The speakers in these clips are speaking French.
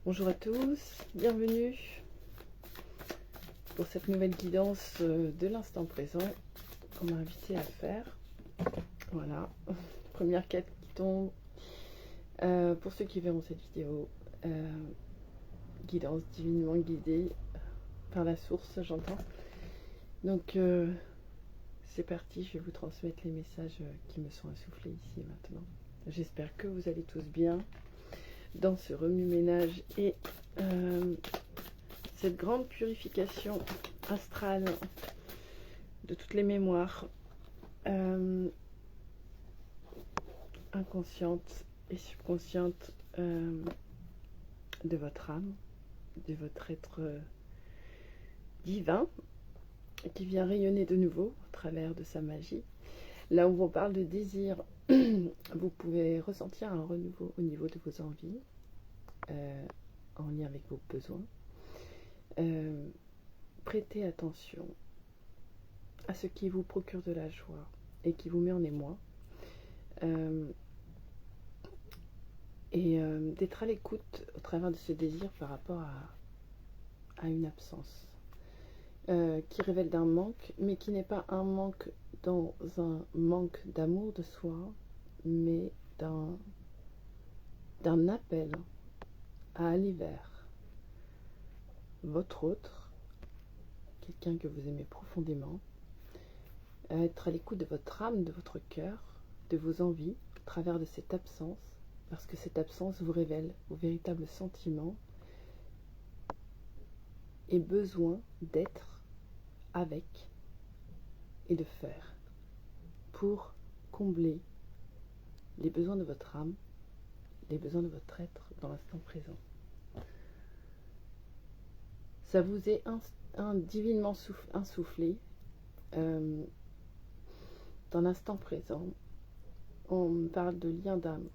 Bonjour à tous, bienvenue pour cette nouvelle guidance de l'instant présent qu'on m'a invité à faire. Voilà, première quête qui tombe. Pour ceux qui verront cette vidéo, guidance divinement guidée par la source, j'entends. Donc c'est parti, je vais vous transmettre les messages qui me sont insufflés ici et maintenant. J'espère que vous allez tous bien dans ce remue-ménage et cette grande purification astrale de toutes les mémoires inconscientes et subconscientes de votre âme, de votre être divin qui vient rayonner de nouveau au travers de sa magie. Là où on parle de désir, vous pouvez ressentir un renouveau au niveau de vos envies en lien avec vos besoins. Prêtez attention à ce qui vous procure de la joie et qui vous met en émoi, et d'être à l'écoute au travers de ce désir par rapport à une absence qui révèle d'un manque, mais qui n'est pas un manque dans un manque d'amour de soi, mais d'un appel à aller vers votre autre, quelqu'un que vous aimez profondément, à être à l'écoute de votre âme, de votre cœur, de vos envies, au travers de cette absence, parce que cette absence vous révèle vos véritables sentiments et besoin d'être avec et de faire pour combler les besoins de votre âme, les besoins de votre être dans l'instant présent. Ça vous est divinement insufflé dans l'instant présent. On parle de lien d'âme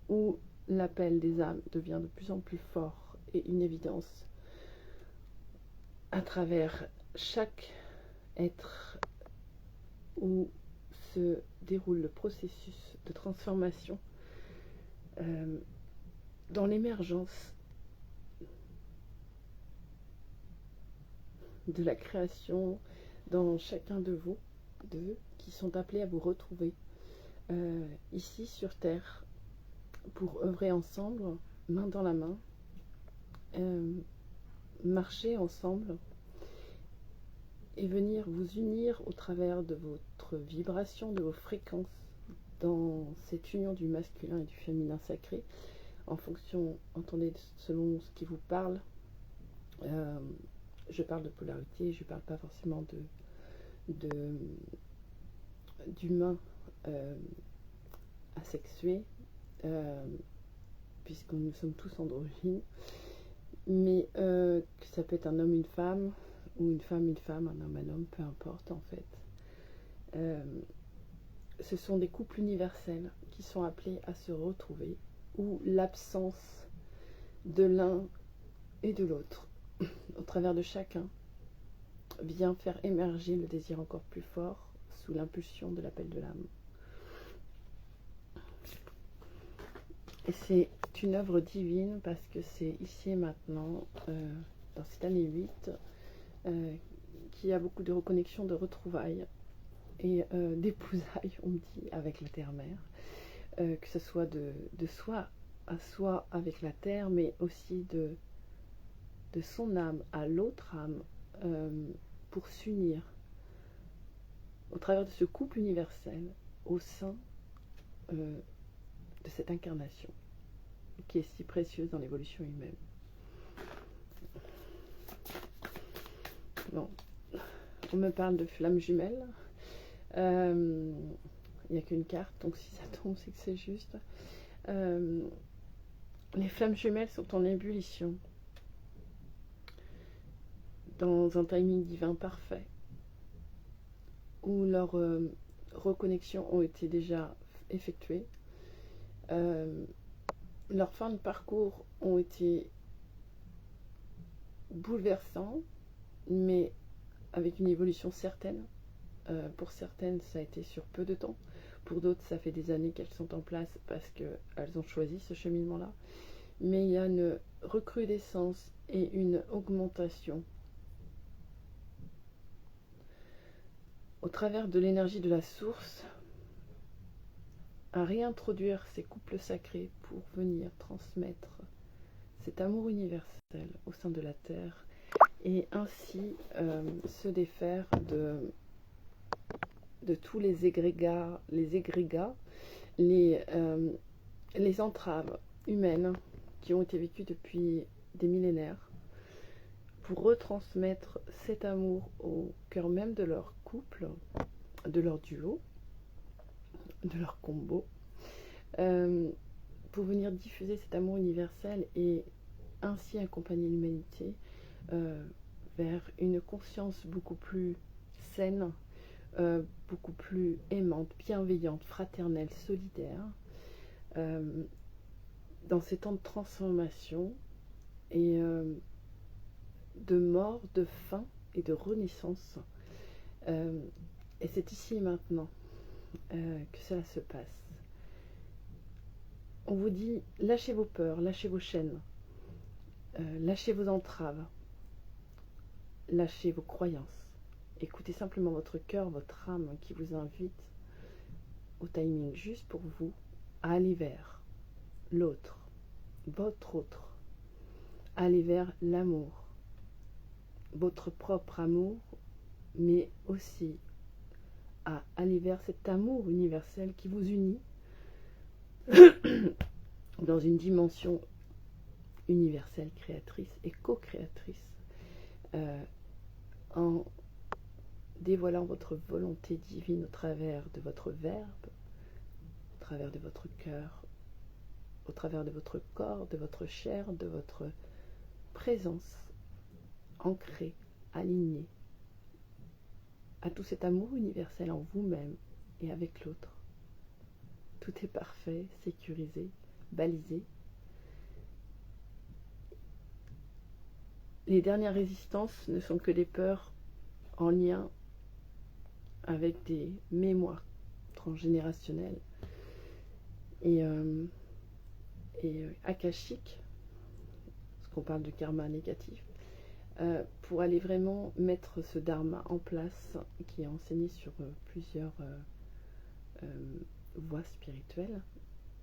où l'appel des âmes devient de plus en plus fort et une évidence à travers chaque être où se déroule le processus de transformation dans l'émergence de la création dans chacun de vous, qui sont appelés à vous retrouver ici sur Terre pour œuvrer ensemble, main dans la main, marcher ensemble et venir vous unir au travers de votre vibration, de vos fréquences dans cette union du masculin et du féminin sacré en fonction, entendez, selon ce qui vous parle. Je parle de polarité, je ne parle pas forcément d'humain asexué, puisque nous sommes tous androgynes, mais que ça peut être un homme, une femme, ou une femme, un homme, un homme, peu importe en fait. Ce sont des couples universels qui sont appelés à se retrouver, où l'absence de l'un et de l'autre, au travers de chacun, vient faire émerger le désir encore plus fort sous l'impulsion de l'appel de l'âme. Et c'est une œuvre divine parce que c'est ici et maintenant, dans cette année 8, qu'il y a beaucoup de reconnexion, de retrouvailles et d'épousailles, on me dit, avec la terre-mère. Que ce soit de soi à soi avec la terre, mais aussi de son âme à l'autre âme, pour s'unir au travers de ce couple universel au sein de cette incarnation qui est si précieuse dans l'évolution humaine. Bon, on me parle de flammes jumelles. Il n'y a qu'une carte, donc si ça tombe, c'est que c'est juste. Les flammes jumelles sont en ébullition, dans un timing divin parfait, où leurs reconnexions ont été déjà effectuées. Leurs fins de parcours ont été bouleversants, mais avec une évolution certaine. Pour certaines, ça a été sur peu de temps. Pour d'autres, ça fait des années qu'elles sont en place parce qu'elles ont choisi ce cheminement-là. mais il y a une recrudescence et une augmentation au travers de l'énergie de la source, à réintroduire ces couples sacrés pour venir transmettre cet amour universel au sein de la Terre et ainsi se défaire de tous les égrégats, les entraves humaines qui ont été vécues depuis des millénaires, pour retransmettre cet amour au cœur même de leur couple, de leur duo, de leur combo, pour venir diffuser cet amour universel et ainsi accompagner l'humanité vers une conscience beaucoup plus saine, beaucoup plus aimante, bienveillante, fraternelle, solidaire, dans ces temps de transformation et de mort, de fin et de renaissance. Et c'est ici et maintenant que cela se passe. On vous dit, lâchez vos peurs, lâchez vos chaînes, lâchez vos entraves, lâchez vos croyances. Écoutez simplement votre cœur, votre âme qui vous invite au timing juste pour vous à aller vers l'autre, votre autre, aller vers l'amour, votre propre amour, mais aussi à aller vers cet amour universel qui vous unit dans une dimension universelle, créatrice et co-créatrice, en dévoilant votre volonté divine au travers de votre verbe, au travers de votre cœur, au travers de votre corps, de votre chair, de votre présence ancrée, alignée à tout cet amour universel en vous-même et avec l'autre. Tout est parfait, sécurisé, balisé. Les dernières résistances ne sont que des peurs en lien avec des mémoires transgénérationnelles et akashiques, parce qu'on parle de karma négatif, pour aller vraiment mettre ce dharma en place, qui est enseigné sur plusieurs voies spirituelles,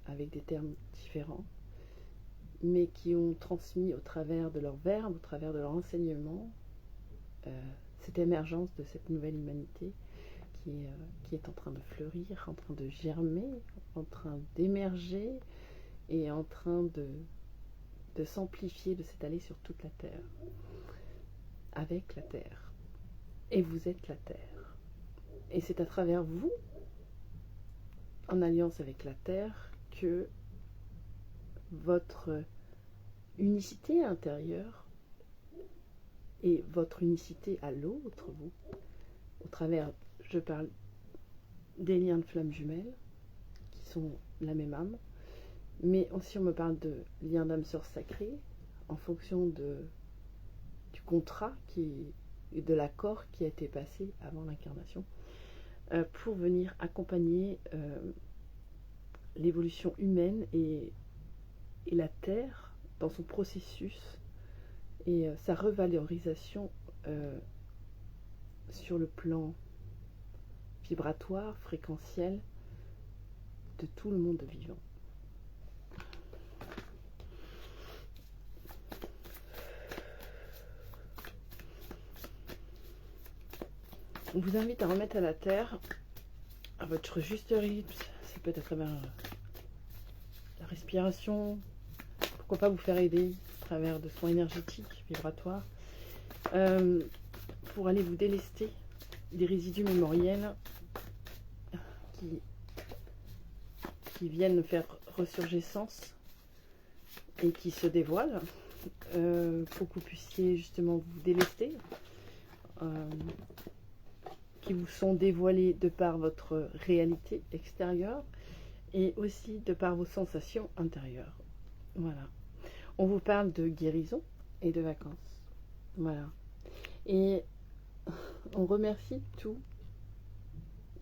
avec des termes différents, mais qui ont transmis au travers de leur verbe, au travers de leur enseignement, cette émergence de cette nouvelle humanité qui est en train de fleurir, en train de germer, en train d'émerger et en train de s'amplifier, de s'étaler sur toute la Terre, avec la Terre. Et vous êtes la Terre. Et c'est à travers vous, en alliance avec la Terre, que votre unicité intérieure et votre unicité à l'autre, vous, au travers, je parle des liens de flammes jumelles, qui sont la même âme, mais aussi on me parle de liens d'âme sœur sacrée, en fonction du contrat et de l'accord qui a été passé avant l'incarnation, pour venir accompagner l'évolution humaine et la Terre dans son processus et sa revalorisation sur le plan vibratoire, fréquentiel de tout le monde vivant. On vous invite à remettre à la Terre, à votre juste rythme, c'est peut-être à travers la respiration, pourquoi pas vous faire aider à travers de soins énergétiques, vibratoires, pour aller vous délester des résidus mémoriels qui viennent faire ressurgescence et qui se dévoilent, pour que vous puissiez justement vous délester, qui vous sont dévoilés de par votre réalité extérieure et aussi de par vos sensations intérieures. Voilà. On vous parle de guérison et de vacances. Voilà. Et on remercie toutes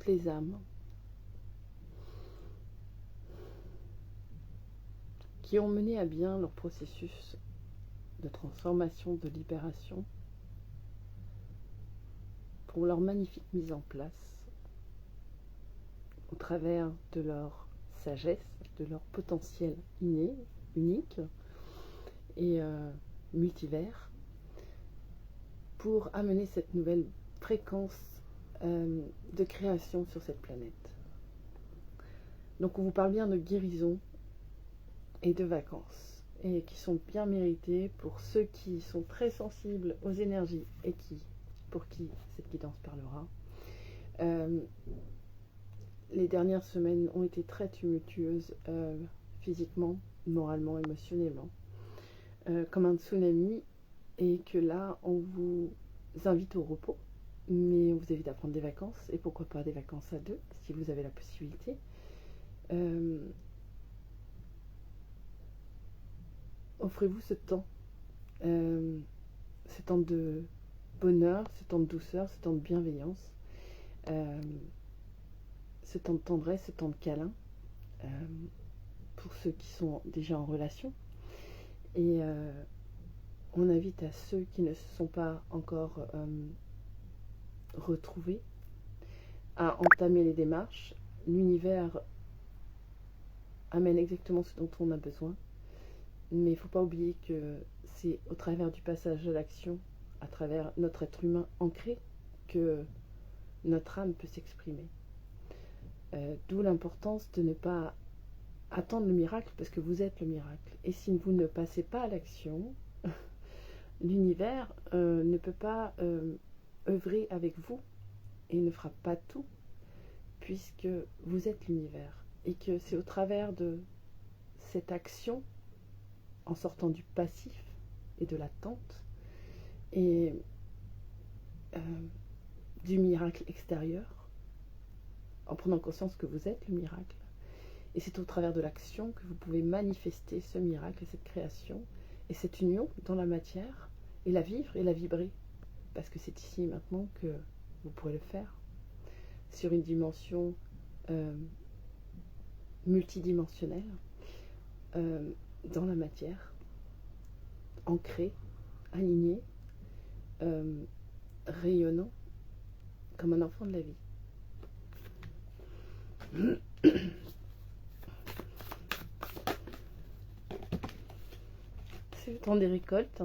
les âmes qui ont mené à bien leur processus de transformation, de libération, pour leur magnifique mise en place au travers de leur sagesse, de leur potentiel inné, unique et multivers, pour amener cette nouvelle fréquence de création sur cette planète. Donc on vous parle bien de guérison et de vacances, et qui sont bien méritées pour ceux qui sont très sensibles aux énergies et pour qui cette guidance parlera. Les dernières semaines ont été très tumultueuses physiquement, moralement, émotionnellement, comme un tsunami, et que là on vous invite au repos, mais on vous invite à prendre des vacances, et pourquoi pas des vacances à deux si vous avez la possibilité. Offrez-vous ce temps de bonheur, ce temps de douceur, ce temps de bienveillance, ce temps de tendresse, ce temps de câlin, pour ceux qui sont déjà en relation. Et on invite à ceux qui ne se sont pas encore retrouvés à entamer les démarches. L'univers amène exactement ce dont on a besoin, mais il ne faut pas oublier que c'est au travers du passage à l'action, à travers notre être humain ancré, que notre âme peut s'exprimer. D'où l'importance de ne pas attendre le miracle, parce que vous êtes le miracle. Et si vous ne passez pas à l'action, l'univers ne peut pas œuvrer avec vous et ne fera pas tout, puisque vous êtes l'univers. Et que c'est au travers de cette action, en sortant du passif et de l'attente, et du miracle extérieur, en prenant conscience que vous êtes le miracle. Et c'est au travers de l'action que vous pouvez manifester ce miracle et cette création, et cette union dans la matière, et la vivre et la vibrer. Parce que c'est ici et maintenant que vous pourrez le faire, sur une dimension multidimensionnelle, dans la matière, ancré, aligné, rayonnant, comme un enfant de la vie. C'est le temps des récoltes.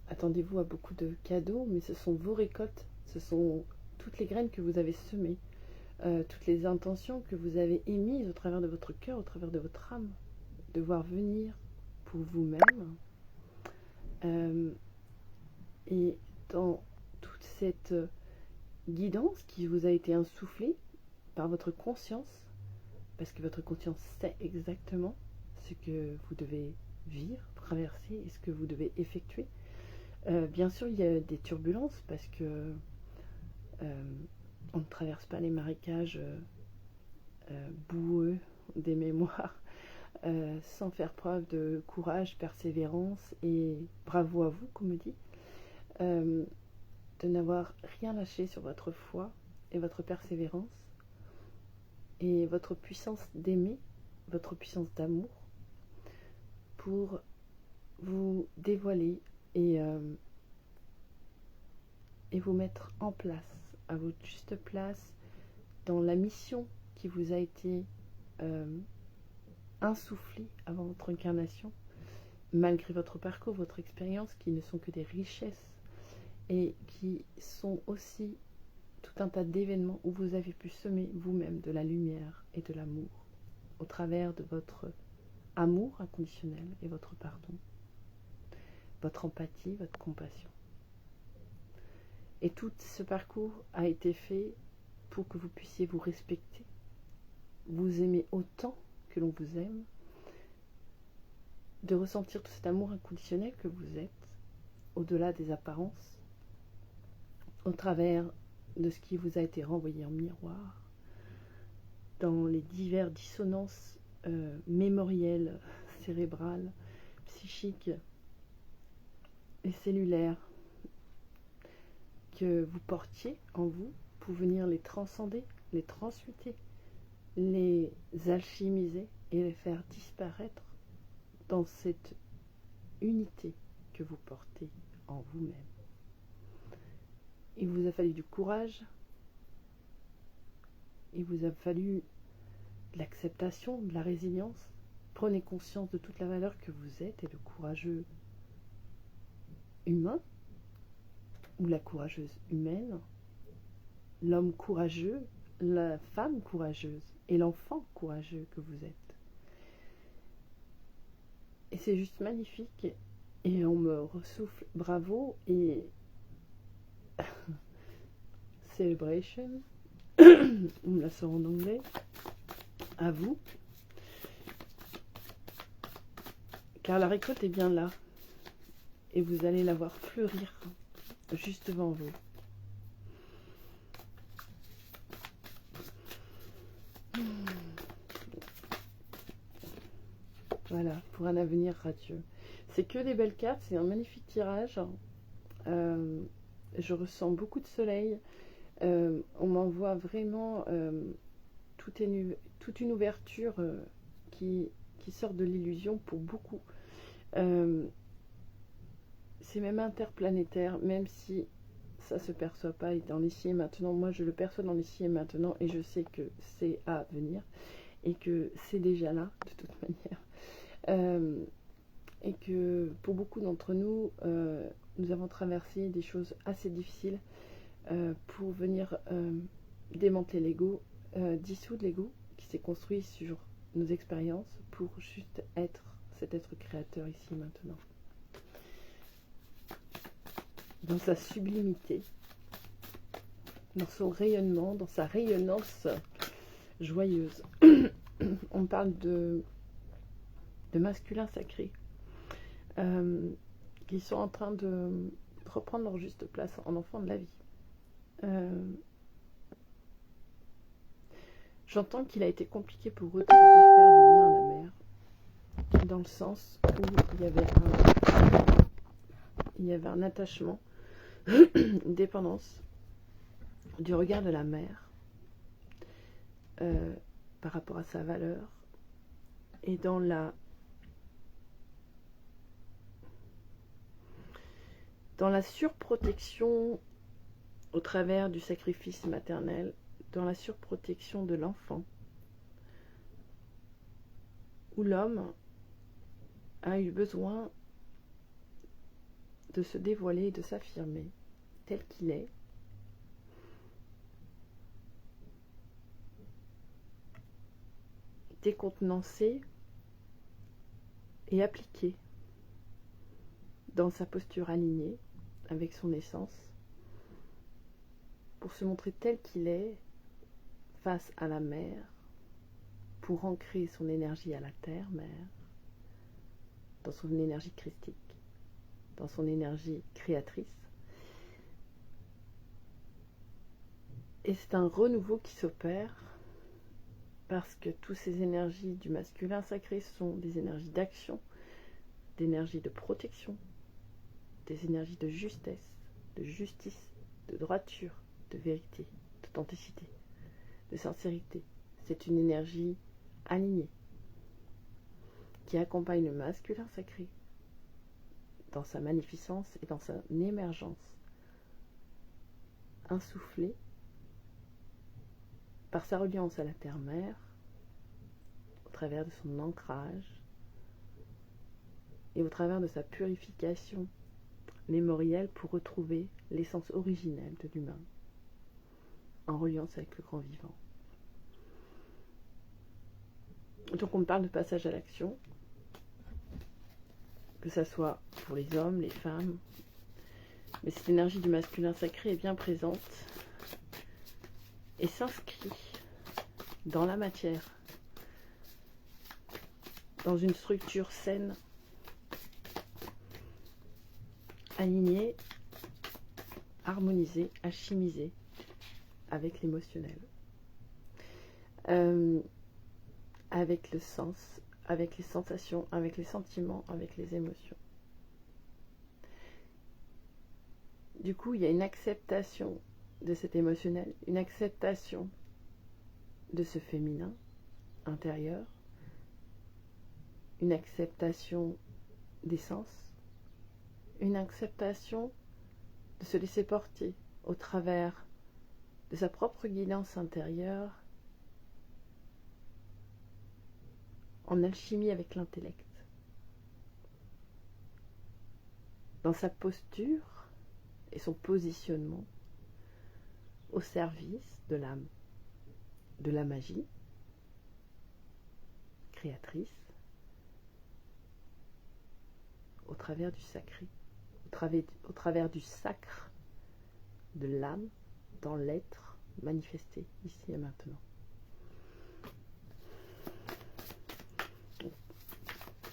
Attendez-vous à beaucoup de cadeaux, mais ce sont vos récoltes, ce sont toutes les graines que vous avez semées, toutes les intentions que vous avez émises au travers de votre cœur, au travers de votre âme, de voir venir pour vous-même. Et dans toute cette guidance qui vous a été insufflée par votre conscience, parce que votre conscience sait exactement ce que vous devez vivre, traverser et ce que vous devez effectuer. Bien sûr, il y a des turbulences parce que on ne traverse pas les marécages boueux des mémoires sans faire preuve de courage, persévérance et bravo à vous, comme on dit, de n'avoir rien lâché sur votre foi et votre persévérance et votre puissance d'aimer, votre puissance d'amour, pour vous dévoiler et vous mettre en place, à votre juste place, dans la mission qui vous a été insufflée avant votre incarnation, malgré votre parcours, votre expérience, qui ne sont que des richesses et qui sont aussi tout un tas d'événements où vous avez pu semer vous-même de la lumière et de l'amour au travers de votre amour inconditionnel et votre pardon, votre empathie, votre compassion. Et tout ce parcours a été fait pour que vous puissiez vous respecter, vous aimer autant que l'on vous aime, de ressentir tout cet amour inconditionnel que vous êtes, au-delà des apparences, au travers de ce qui vous a été renvoyé en miroir, dans les diverses dissonances mémorielles, cérébrales, psychiques et cellulaires que vous portiez en vous pour venir les transcender, les transmuter, les alchimiser et les faire disparaître dans cette unité que vous portez en vous-même. Il vous a fallu du courage, il vous a fallu de l'acceptation, de la résilience. Prenez conscience de toute la valeur que vous êtes et le courageux humain ou la courageuse humaine, l'homme courageux, la femme courageuse et l'enfant courageux que vous êtes. Et c'est juste magnifique et on me ressouffle bravo et celebration, on me la sort en anglais, à vous, car la récolte est bien là et vous allez la voir fleurir juste devant vous. Voilà, pour un avenir radieux. C'est que des belles cartes, c'est un magnifique tirage. Je ressens beaucoup de soleil. On m'envoie vraiment toute une ouverture qui sort de l'illusion pour beaucoup. C'est même interplanétaire, même si ça se perçoit pas dans l'ici et maintenant. Moi, je le perçois dans l'ici et maintenant et je sais que c'est à venir et que c'est déjà là, de toute manière. Et que pour beaucoup d'entre nous, nous avons traversé des choses assez difficiles pour venir démanteler l'ego, dissoudre l'ego qui s'est construit sur nos expériences pour juste être cet être créateur ici maintenant. Dans sa sublimité, dans son rayonnement, dans sa rayonnance joyeuse. On parle de masculin sacré qui sont en train de reprendre leur juste place en enfant de la vie. J'entends qu'il a été compliqué pour eux de se défaire du lien à la mère, dans le sens où il y avait un attachement, une dépendance du regard de la mère par rapport à sa valeur et dans la surprotection au travers du sacrifice maternel, dans la surprotection de l'enfant, où l'homme a eu besoin de se dévoiler et de s'affirmer tel qu'il est, décontenancé et appliqué dans sa posture alignée avec son essence, pour se montrer tel qu'il est face à la mère, pour ancrer son énergie à la terre-mère, dans son énergie christique, dans son énergie créatrice. Et c'est un renouveau qui s'opère parce que toutes ces énergies du masculin sacré sont des énergies d'action, d'énergie de protection, des énergies de justesse, de justice, de droiture, de vérité, d'authenticité, de sincérité. C'est une énergie alignée qui accompagne le masculin sacré dans sa magnificence et dans son émergence, insufflée par sa reliance à la terre-mère, au travers de son ancrage et au travers de sa purification mémorielle pour retrouver l'essence originelle de l'humain, en reliance avec le grand vivant. Donc on parle de passage à l'action, que ça soit pour les hommes, les femmes, mais cette énergie du masculin sacré est bien présente et s'inscrit dans la matière, dans une structure saine, alignée, harmonisée, alchimisée avec l'émotionnel, avec le sens, avec les sensations, avec les sentiments, avec les émotions. Du coup, il y a une acceptation de cet émotionnel, une acceptation de ce féminin intérieur, une acceptation des sens, une acceptation de se laisser porter au travers de sa propre guidance intérieure en alchimie avec l'intellect, dans sa posture et son positionnement au service de l'âme, de la magie créatrice, au travers du sacré, au travers du sacre de l'âme dans l'être manifesté ici et maintenant.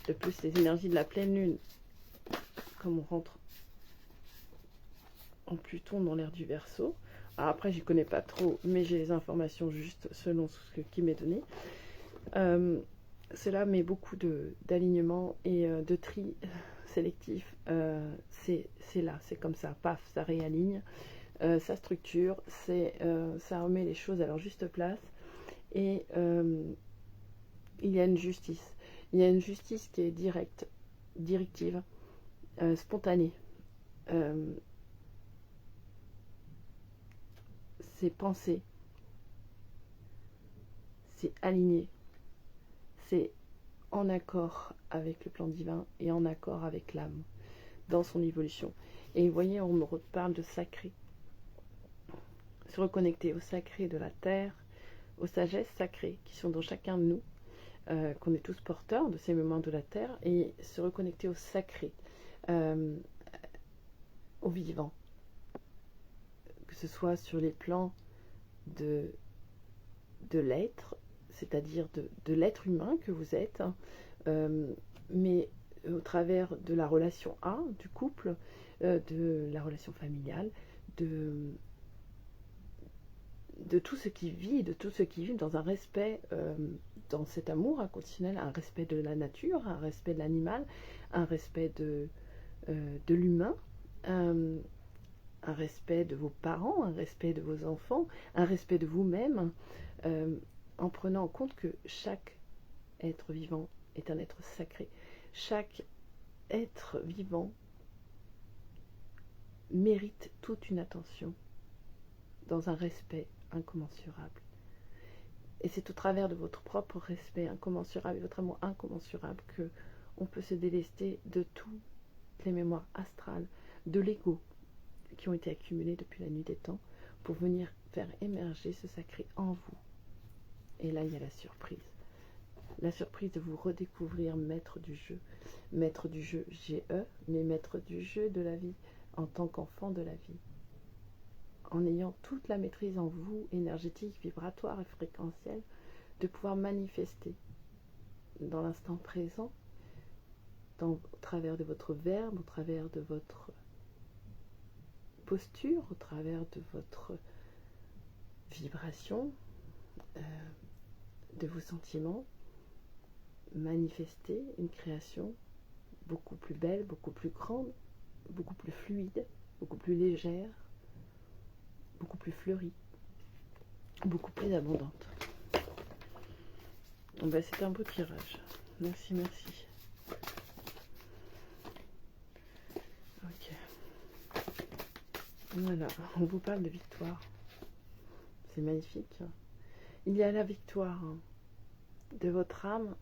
De plus, les énergies de la pleine lune, comme on rentre en Pluton dans l'ère du Verseau. Alors après, j'y connais pas trop, mais j'ai les informations juste selon ce qui m'est donné. Cela met beaucoup d'alignement et de tri sélectif. C'est là, c'est comme ça, paf, ça réaligne, ça structure, ça remet les choses à leur juste place. Et il y a une justice. Il y a une justice qui est directe, directive, spontanée. C'est pensé, c'est aligné, c'est en accord avec le plan divin et en accord avec l'âme dans son évolution. Et vous voyez, on me reparle de sacré. Se reconnecter au sacré de la terre, aux sagesses sacrées qui sont dans chacun de nous, qu'on est tous porteurs de ces moments de la terre, et se reconnecter au sacré, au vivant, que ce soit sur les plans de l'être, c'est-à-dire de l'être humain que vous êtes, mais au travers de la relation du couple, de la relation familiale, de tout ce qui vit, de tout ce qui vit dans un respect, dans cet amour inconditionnel, un respect de la nature, un respect de l'animal, un respect de l'humain, un respect de vos parents, un respect de vos enfants, un respect de vous-même, en prenant en compte que chaque être vivant est un être sacré. Chaque être vivant mérite toute une attention dans un respect incommensurable. Et c'est au travers de votre propre respect incommensurable et votre amour incommensurable que on peut se délester de toutes les mémoires astrales, de l'ego qui ont été accumulées depuis la nuit des temps pour venir faire émerger ce sacré en vous. Et là, il y a la surprise. La surprise de vous redécouvrir maître du jeu GE, mais maître du jeu de la vie en tant qu'enfant de la vie. En ayant toute la maîtrise en vous, énergétique, vibratoire et fréquentielle, de pouvoir manifester dans l'instant présent, au travers de votre verbe, au travers de votre posture, au travers de votre vibration, de vos sentiments, manifester une création beaucoup plus belle, beaucoup plus grande, beaucoup plus fluide, beaucoup plus légère, beaucoup plus fleurie, beaucoup plus abondante. Ben, c'est un beau tirage. Merci, merci. Ok. Voilà, on vous parle de victoire. C'est magnifique. Il y a la victoire de votre âme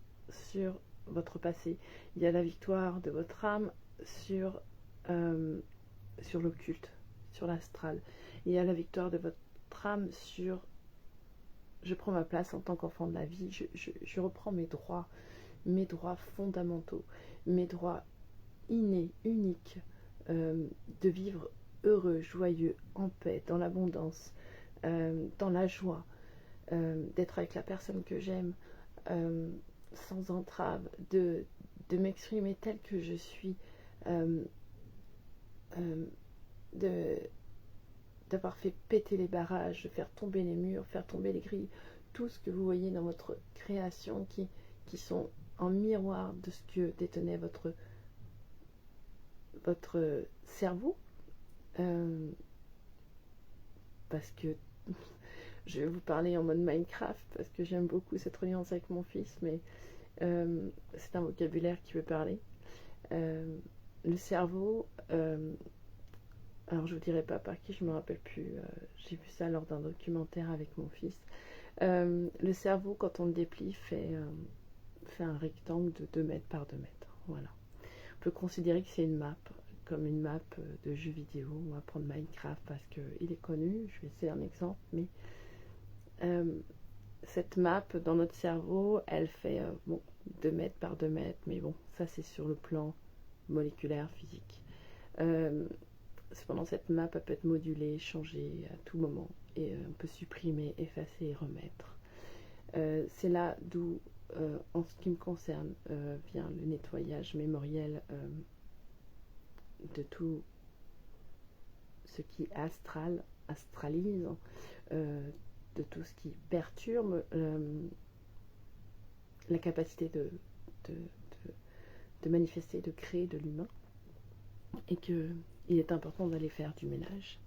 sur votre passé. Il y a la victoire de votre âme sur l'occulte, sur l'astral. Il y a la victoire de votre âme sur je prends ma place en tant qu'enfant de la vie, je reprends mes droits fondamentaux, mes droits innés, uniques, de vivre heureux, joyeux, en paix, dans l'abondance, dans la joie, d'être avec la personne que j'aime, sans entrave, de m'exprimer telle que je suis, d'avoir fait péter les barrages, de faire tomber les murs, faire tomber les grilles, tout ce que vous voyez dans votre création qui sont en miroir de ce que détenait votre cerveau, parce que je vais vous parler en mode Minecraft parce que j'aime beaucoup cette reliance avec mon fils, mais C'est un vocabulaire qui peut parler. Le cerveau, alors je vous dirai pas par qui, je me rappelle plus, j'ai vu ça lors d'un documentaire avec mon fils. Le cerveau, quand on le déplie, fait un rectangle de 2 mètres par 2 mètres. Voilà. On peut considérer que c'est une map, comme une map de jeu vidéo. On va prendre Minecraft parce qu'il est connu, je vais essayer un exemple, mais cette map dans notre cerveau, elle fait 2 mètres par 2 mètres, mais bon, ça c'est sur le plan moléculaire, physique. Cependant, cette map elle peut être modulée, changée à tout moment, et on peut supprimer, effacer et remettre. C'est là d'où, en ce qui me concerne, vient le nettoyage mémoriel de tout ce qui astralise, de tout ce qui perturbe la capacité de manifester, de créer de l'humain, et qu'il est important d'aller faire du ménage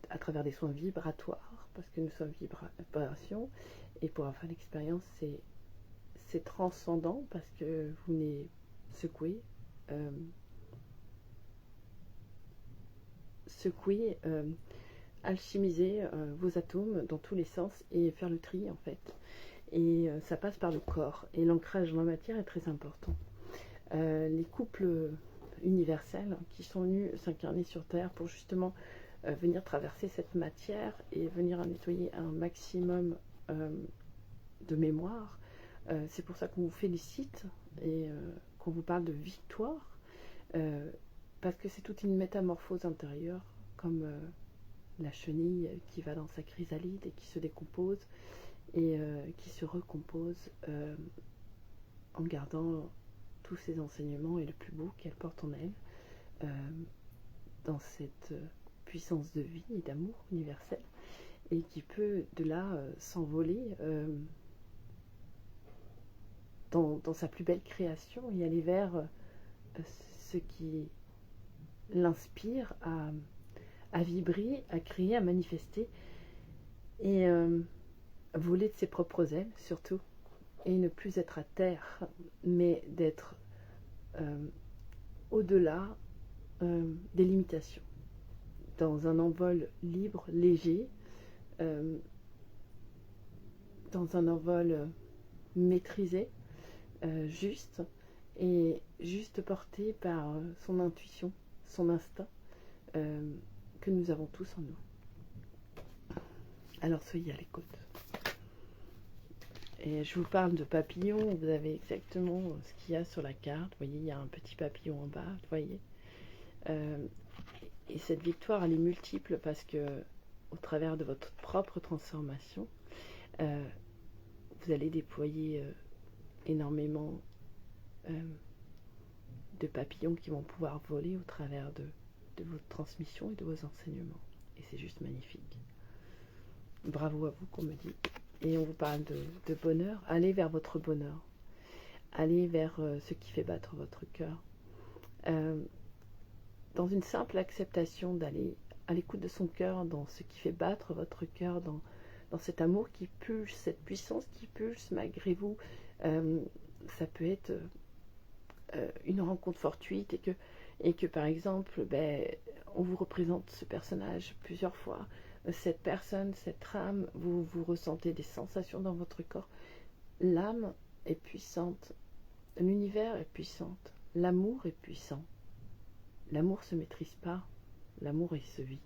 à travers des soins vibratoires, parce que nous sommes vibration, et pour avoir l'expérience, c'est transcendant, parce que vous venez secouer, alchimiser vos atomes dans tous les sens et faire le tri en fait. Et ça passe par le corps, et l'ancrage dans la matière est très important. Les couples universels qui sont venus s'incarner sur Terre pour justement venir traverser cette matière et venir nettoyer un maximum de mémoire. C'est pour ça qu'on vous félicite et qu'on vous parle de victoire, parce que c'est toute une métamorphose intérieure, comme la chenille qui va dans sa chrysalide et qui se décompose et qui se recompose en gardant tous ses enseignements et le plus beau qu'elle porte en elle, dans cette puissance de vie et d'amour universel, et qui peut de là s'envoler dans sa plus belle création et aller vers ce qui l'inspire à vibrer, à créer, à manifester, et voler de ses propres ailes surtout, et ne plus être à terre, mais d'être au-delà des limitations, dans un envol libre, léger, dans un envol maîtrisé, juste, et juste porté par son intuition, son instinct, que nous avons tous en nous. Alors soyez à l'écoute. Et je vous parle de papillons, vous avez exactement ce qu'il y a sur la carte. Vous voyez, il y a un petit papillon en bas, vous voyez. Et cette victoire, elle est multiple parce que, au travers de votre propre transformation, vous allez déployer énormément de papillons qui vont pouvoir voler au travers de votre transmission et de vos enseignements. Et c'est juste magnifique. Bravo à vous, qu'on me dit. Et on vous parle de bonheur. Allez vers votre bonheur. Allez vers ce qui fait battre votre cœur. Dans une simple acceptation d'aller à l'écoute de son cœur, dans ce qui fait battre votre cœur, dans cet amour qui pulse, cette puissance qui pulse malgré vous. Ça peut être une rencontre fortuite, et que par exemple, on vous représente ce personnage plusieurs fois. Cette personne, cette âme, vous ressentez des sensations dans votre corps. L'âme est puissante, l'univers est puissante, l'amour est puissant. L'amour ne se maîtrise pas, l'amour il se vit.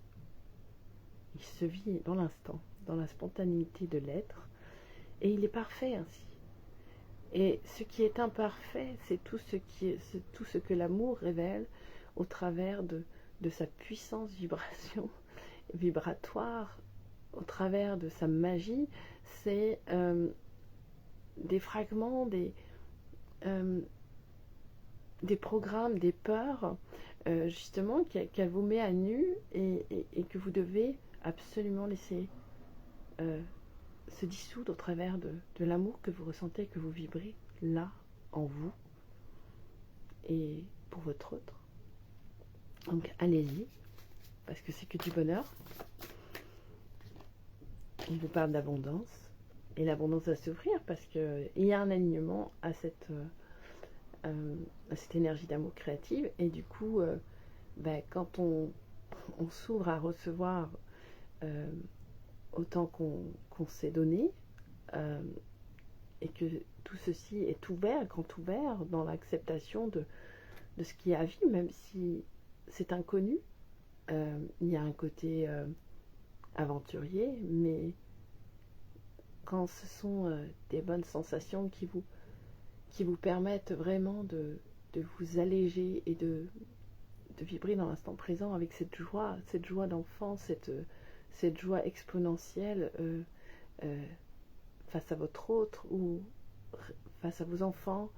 Il se vit dans l'instant, dans la spontanéité de l'être, et il est parfait ainsi. Et ce qui est imparfait, c'est tout ce que l'amour révèle au travers de sa puissance vibratoire, au travers de sa magie. C'est des fragments, des programmes, des peurs, justement, qu'elle vous met à nu, et que vous devez absolument laisser se dissoudre au travers de l'amour que vous ressentez, que vous vibrez là, en vous, et pour votre autre. Donc allez-y, parce que c'est que du bonheur. On vous parle d'abondance, et l'abondance va s'ouvrir parce qu'il y a un alignement à cette énergie d'amour créative. Et du coup, quand on s'ouvre à recevoir autant qu'on s'est donné, et que tout ceci est ouvert, grand ouvert, dans l'acceptation de ce qui est à vie, même si c'est inconnu. Il y a un côté aventurier, mais quand ce sont des bonnes sensations qui vous permettent vraiment de vous alléger et de vibrer dans l'instant présent avec cette joie d'enfant, cette joie exponentielle face à votre autre, ou face à vos enfants,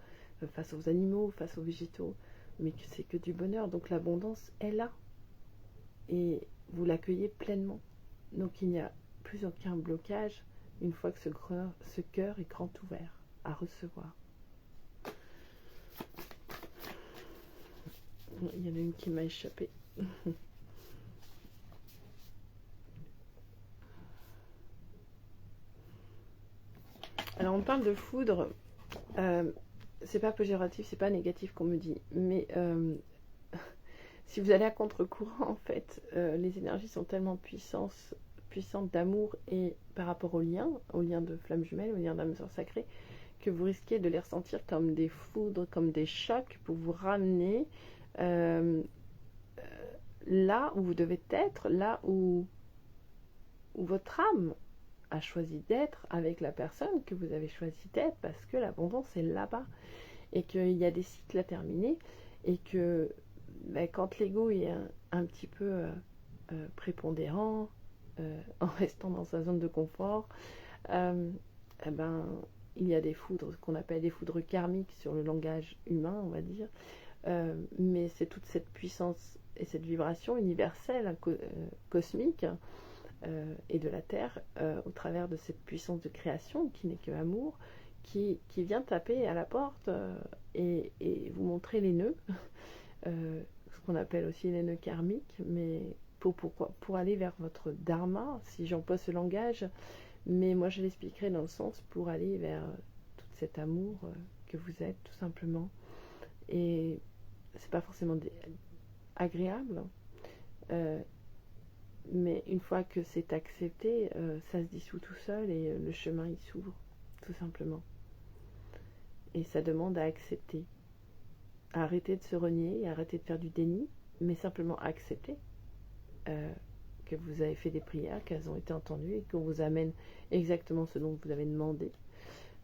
face aux animaux, face aux végétaux, mais que c'est que du bonheur. Donc l'abondance est là et vous l'accueillez pleinement. Donc il n'y a plus aucun blocage une fois que ce cœur est grand ouvert à recevoir. Il y en a une qui m'a échappé. Alors on parle de foudre, c'est pas péjoratif, c'est pas négatif qu'on me dit, mais si vous allez à contre-courant, en fait, les énergies sont tellement puissantes d'amour et par rapport au lien de flamme jumelle, au lien d'âme sœur sacrée, que vous risquez de les ressentir comme des foudres, comme des chocs pour vous ramener là où vous devez être, là où votre âme a choisi d'être avec la personne que vous avez choisi d'être, parce que l'abondance est là-bas et qu'il y a des cycles à terminer et que quand l'ego est un petit peu prépondérant, en restant dans sa zone de confort, il y a des foudres, qu'on appelle des foudres karmiques sur le langage humain, on va dire, mais c'est toute cette puissance et cette vibration universelle, cosmique, et de la Terre, au travers de cette puissance de création qui n'est que amour, qui vient taper à la porte et vous montrer les nœuds, ce qu'on appelle aussi les nœuds karmiques, mais pour aller vers votre dharma, si j'emploie ce langage, mais moi je l'expliquerai dans le sens pour aller vers tout cet amour que vous êtes, tout simplement. Et c'est pas forcément agréable, mais une fois que c'est accepté, ça se dissout tout seul et le chemin il s'ouvre, tout simplement. Et ça demande à accepter, à arrêter de se renier, à arrêter de faire du déni, mais simplement accepter que vous avez fait des prières, qu'elles ont été entendues et qu'on vous amène exactement ce dont vous avez demandé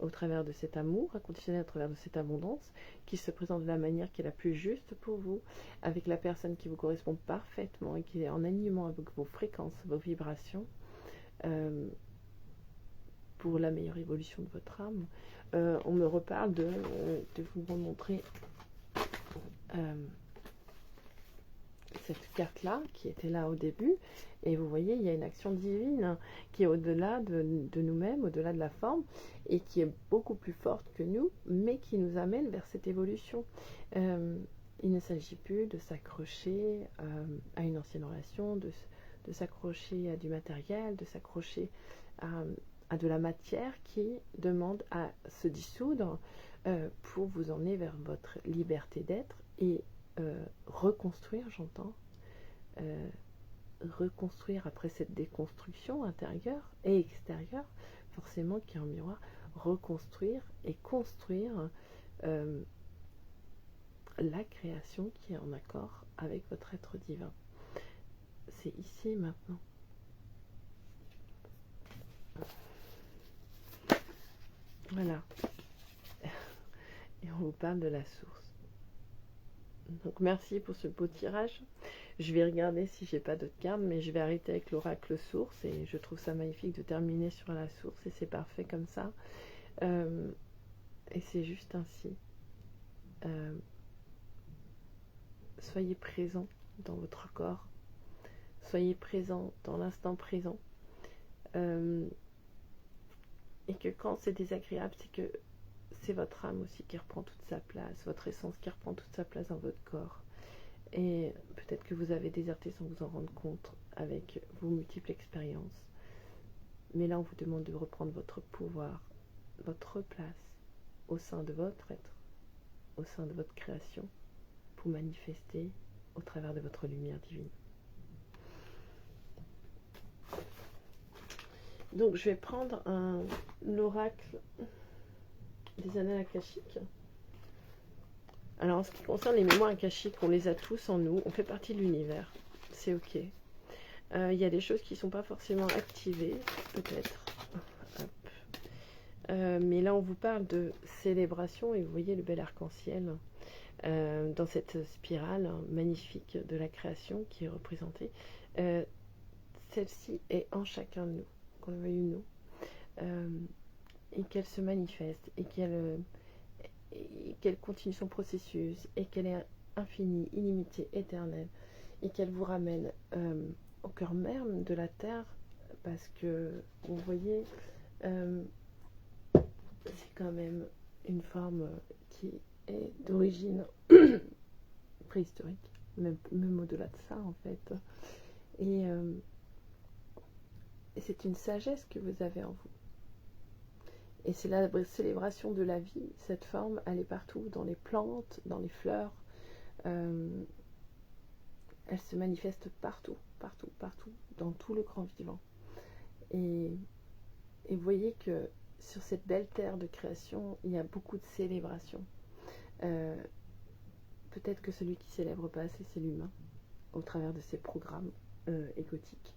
au travers de cet amour inconditionnel, au travers de cette abondance qui se présente de la manière qui est la plus juste pour vous, avec la personne qui vous correspond parfaitement et qui est en alignement avec vos fréquences, vos vibrations, pour la meilleure évolution de votre âme. On me reparle de vous remontrer cette carte-là qui était là au début, et vous voyez, il y a une action divine qui est au-delà de nous-mêmes, au-delà de la forme, et qui est beaucoup plus forte que nous, mais qui nous amène vers cette évolution. Il ne s'agit plus de s'accrocher à une ancienne relation, de s'accrocher à du matériel, de s'accrocher à de la matière qui demande à se dissoudre pour vous emmener vers votre liberté d'être et reconstruire, j'entends, reconstruire après cette déconstruction intérieure et extérieure, forcément qui est en miroir, reconstruire et construire la création qui est en accord avec votre être divin. C'est ici et maintenant. Voilà. Et on vous parle de la source. Donc merci pour ce beau tirage. Je vais regarder si j'ai pas d'autres cartes, mais je vais arrêter avec l'oracle source et je trouve ça magnifique de terminer sur la source et c'est parfait comme ça. Et c'est juste ainsi. Soyez présent dans votre corps. Soyez présent dans l'instant présent. Et que quand c'est désagréable, c'est que c'est votre âme aussi qui reprend toute sa place, votre essence qui reprend toute sa place dans votre corps. Et peut-être que vous avez déserté sans vous en rendre compte avec vos multiples expériences. Mais là, on vous demande de reprendre votre pouvoir, votre place au sein de votre être, au sein de votre création, pour manifester au travers de votre lumière divine. Donc, je vais prendre l'oracle des annales akashiques. Alors, en ce qui concerne les mémoires akashiques, on les a tous en nous, on fait partie de l'univers, c'est ok. Il y a des choses qui ne sont pas forcément activées, peut-être. Mais là, on vous parle de célébration, et vous voyez le bel arc-en-ciel dans cette spirale magnifique de la création qui est représentée. Celle-ci est en chacun de nous, qu'on le veuille ou non, et qu'elle se manifeste, et qu'elle continue son processus, et qu'elle est infinie, illimitée, éternelle, et qu'elle vous ramène au cœur même de la terre, parce que vous voyez, c'est quand même une forme qui est d'origine préhistorique, même au-delà de ça en fait, et c'est une sagesse que vous avez en vous. Et c'est la célébration de la vie. Cette forme, elle est partout, dans les plantes, dans les fleurs. Elle se manifeste partout, partout, partout, dans tout le grand vivant. Et vous voyez que sur cette belle terre de création, il y a beaucoup de célébrations. Peut-être que celui qui célèbre pas assez, c'est l'humain, au travers de ses programmes égotiques.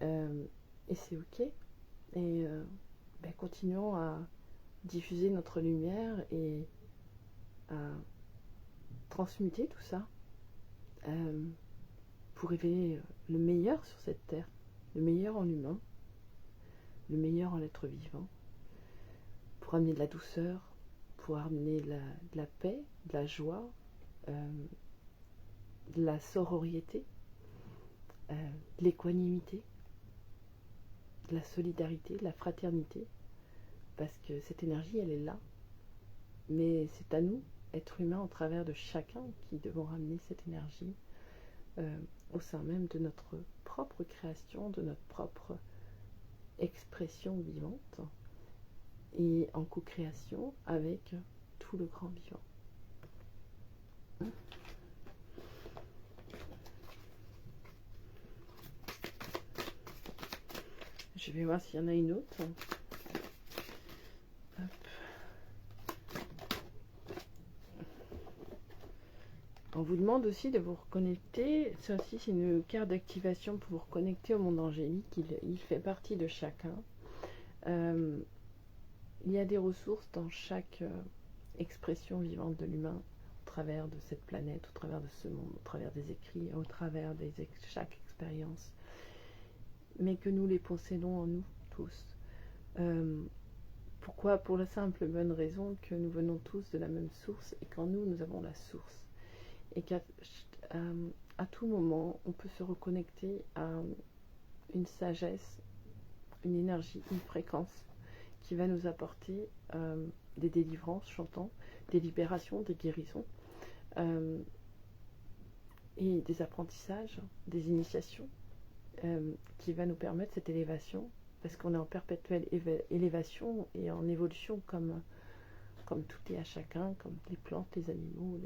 Et c'est ok. Et continuons à diffuser notre lumière et à transmuter tout ça pour révéler le meilleur sur cette terre, le meilleur en l'humain, le meilleur en l'être vivant, pour amener de la douceur, pour amener de la paix, de la joie, de la sororité, de l'équanimité, de la solidarité, de la fraternité, parce que cette énergie, elle est là. Mais c'est à nous, êtres humains, au travers de chacun, qui devons ramener cette énergie au sein même de notre propre création, de notre propre expression vivante, et en co-création avec tout le grand vivant. Je vais voir s'il y en a une autre. Hop. On vous demande aussi de vous reconnecter. Ça aussi, c'est une carte d'activation pour vous reconnecter au monde angélique. Il fait partie de chacun. Il y a des ressources dans chaque expression vivante de l'humain, au travers de cette planète, au travers de ce monde, au travers des écrits, au travers de chaque expérience. Mais que nous les possédons en nous tous. Pourquoi? Pour la simple bonne raison que nous venons tous de la même source et qu'en nous, nous avons la source. Et qu'à tout moment, on peut se reconnecter à une sagesse, une énergie, une fréquence qui va nous apporter des délivrances, j'entends, des libérations, des guérisons, et des apprentissages, des initiations, qui va nous permettre cette élévation, parce qu'on est en perpétuelle élévation et en évolution comme tout est à chacun, comme les plantes, les animaux,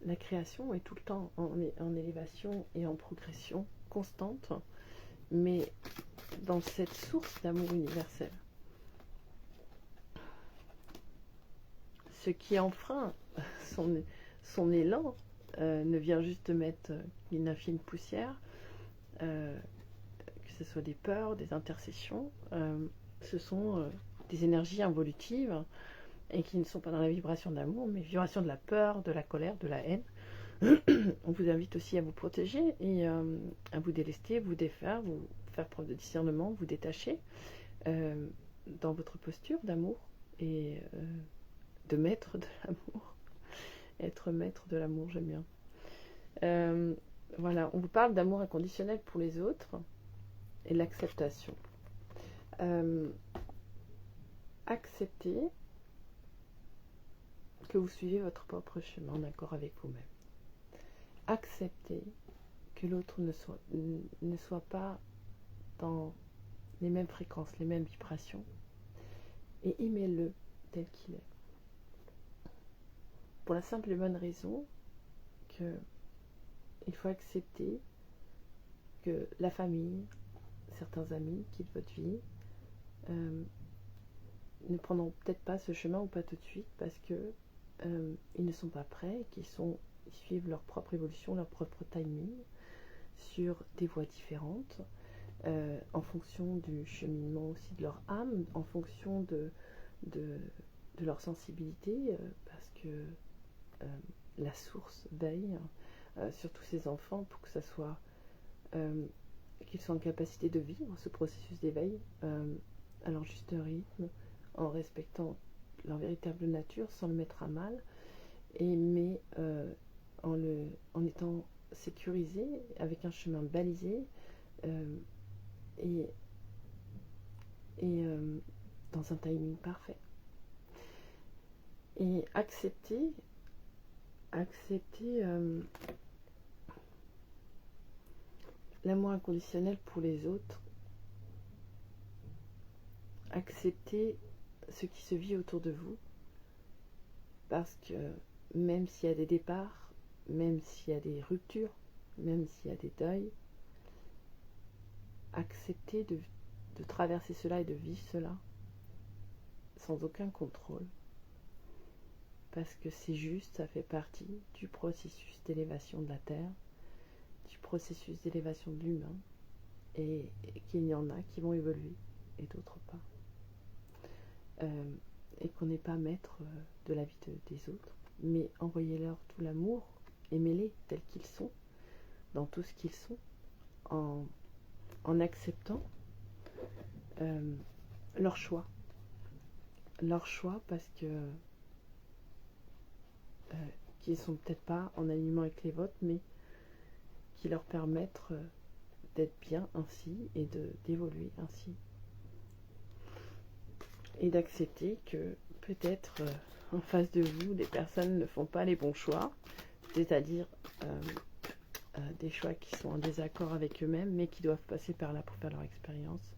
la création est tout le temps en élévation et en progression constante, mais dans cette source d'amour universel. Ce qui enfreint son élan ne vient juste de mettre une infime poussière, que ce soit des peurs, des intercessions, ce sont des énergies involutives et qui ne sont pas dans la vibration de l'amour, mais vibration de la peur, de la colère, de la haine. On vous invite aussi à vous protéger et à vous délester, vous défaire, vous faire preuve de discernement, vous détacher dans votre posture d'amour et de maître de l'amour. Être maître de l'amour, j'aime bien. Voilà, on vous parle d'amour inconditionnel pour les autres et l'acceptation. Accepter que vous suivez votre propre chemin en accord avec vous-même. Accepter que l'autre ne soit pas dans les mêmes fréquences, les mêmes vibrations, et aimez-le tel qu'il est. Pour la simple et bonne raison que il faut accepter que la famille, certains amis quittent votre vie, ne prendront peut-être pas ce chemin ou pas tout de suite parce que ils ne sont pas prêts, ils suivent leur propre évolution, leur propre timing sur des voies différentes, en fonction du cheminement aussi de leur âme, en fonction de leur sensibilité, parce que la source veille sur tous ces enfants pour que ça soit qu'ils soient en capacité de vivre ce processus d'éveil à leur juste rythme, en respectant leur véritable nature sans le mettre à mal, mais en étant sécurisé avec un chemin balisé et dans un timing parfait. Et accepter l'amour inconditionnel pour les autres, accepter ce qui se vit autour de vous, parce que même s'il y a des départs, même s'il y a des ruptures, même s'il y a des deuils, accepter de traverser cela et de vivre cela sans aucun contrôle, parce que c'est juste, ça fait partie du processus d'élévation de la Terre, du processus d'élévation de l'humain, et qu'il y en a qui vont évoluer et d'autres pas. Et qu'on n'est pas maître de la vie des autres, mais envoyez-leur tout l'amour, aimez-les tels qu'ils sont, dans tout ce qu'ils sont, en acceptant leur choix parce que qui ne sont peut-être pas en alignement avec les vôtres, mais qui leur permettent d'être bien ainsi et d'évoluer ainsi. Et d'accepter que peut-être en face de vous, des personnes ne font pas les bons choix, c'est-à-dire des choix qui sont en désaccord avec eux-mêmes, mais qui doivent passer par là pour faire leur expérience